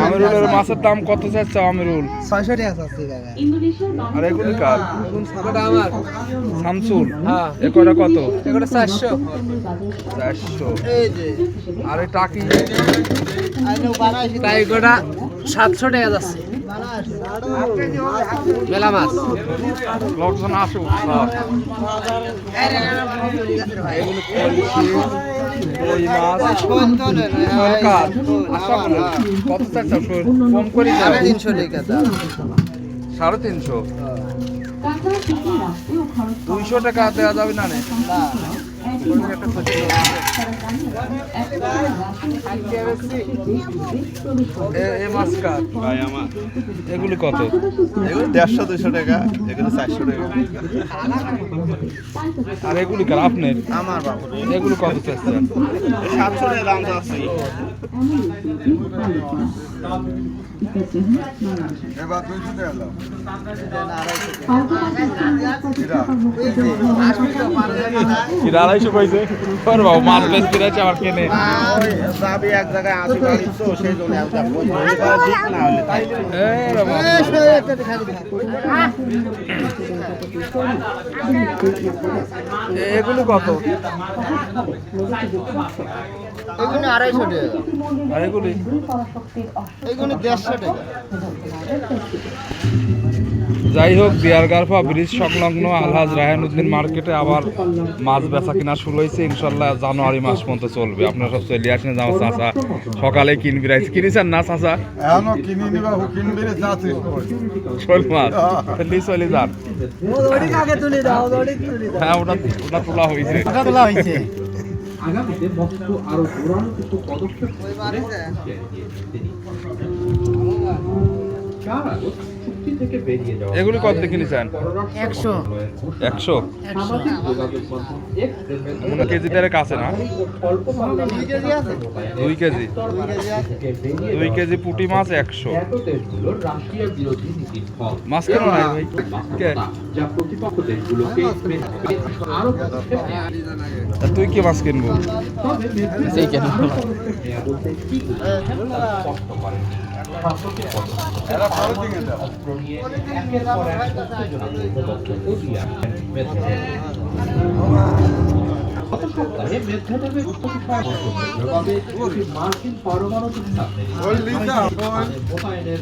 আমিরুলের মাছের দাম কত চাচ্ছে? আমিরুল 600 টাকা চাচ্ছে কাকা। আর এগুলি কার? এটা আমার শামসুল। হ্যাঁ। এ কয়টা কত? এগুলো 400। 400। এই যে আর এই টাকি তাই গোটা 700 টাকা যাচ্ছে। মেলা মাছ লোকজন আসুক সব। এগুলো কলসি, কই মাছ, শোল কাঠ। আশা করেন কত চাচ্ছে? কম করে 350 টাকা দাম। 350। 200 টাকা দেওয়া যাবে না? এগুলি কত? এগুলো 150-200 টাকা, এগুলো 400 টাকা। আর এগুলি কার? আপনার? আমার বাবু এগুলো কত চাচ্ছেন? 700 টাকা দাম আছে। এবার 200 টাকা দাও। কি 250 কইছে? ওর বাবা মাছ বেচ কিরাছে আবার কেনে। যাবি এক জায়গায় 80 বাড়ি তো সেই জন্য আমি যাব। দিক না হলে তাই। এগুলো কত? এগুলো 250 টাকা। আর এগুলি? এগুলো 150 টাকা। যাই হোক, দিয়ারগারফা ব্রিজ সংলগ্ন আলহাজ রায়হানুদ্দিন মার্কেটে আবার মাছ বেচা কিনা শুরু হয়েছে। ইনশাল্লাহ জানুয়ারি মাস পর্যন্ত চলবে। আপনারা সব চলে আসেন। যাও চাচা সকালে কিনবি রাইছে। কিনেছেন না চাচা? এখনো কিনি নিবা, কিনবি রে যাচ্ছে। শোল মাছ লি চলে যান। হ্যাঁ, ওটা তোলা হয়েছে। আগামীতে মস্কো আরো জোরালো কিছু পদক্ষেপ চুক্তি থেকে বেরিয়ে যাওয়া। এগুলি কত দেখে নিছেন? 100 100। সামাজিক যোগাযোগ মাধ্যম মনে কেজিটারে কাছে না? 2 কেজি। 2 কেজি পুঁটি মাছ 100। দেশগুলোর রাশিয়া বিরোধী নীতির ফল মাছ কেন নাই ভাই? কে? যা প্রতিপক্ষ দেশগুলোকে আরো তুই কি মাছ কিনবো? সেই কেন বলতে কি স্পষ্ট করেন এরা পরে দিকে দাও। মার্কিন পারমাণবিক ওই লিজা, মোতায়েনের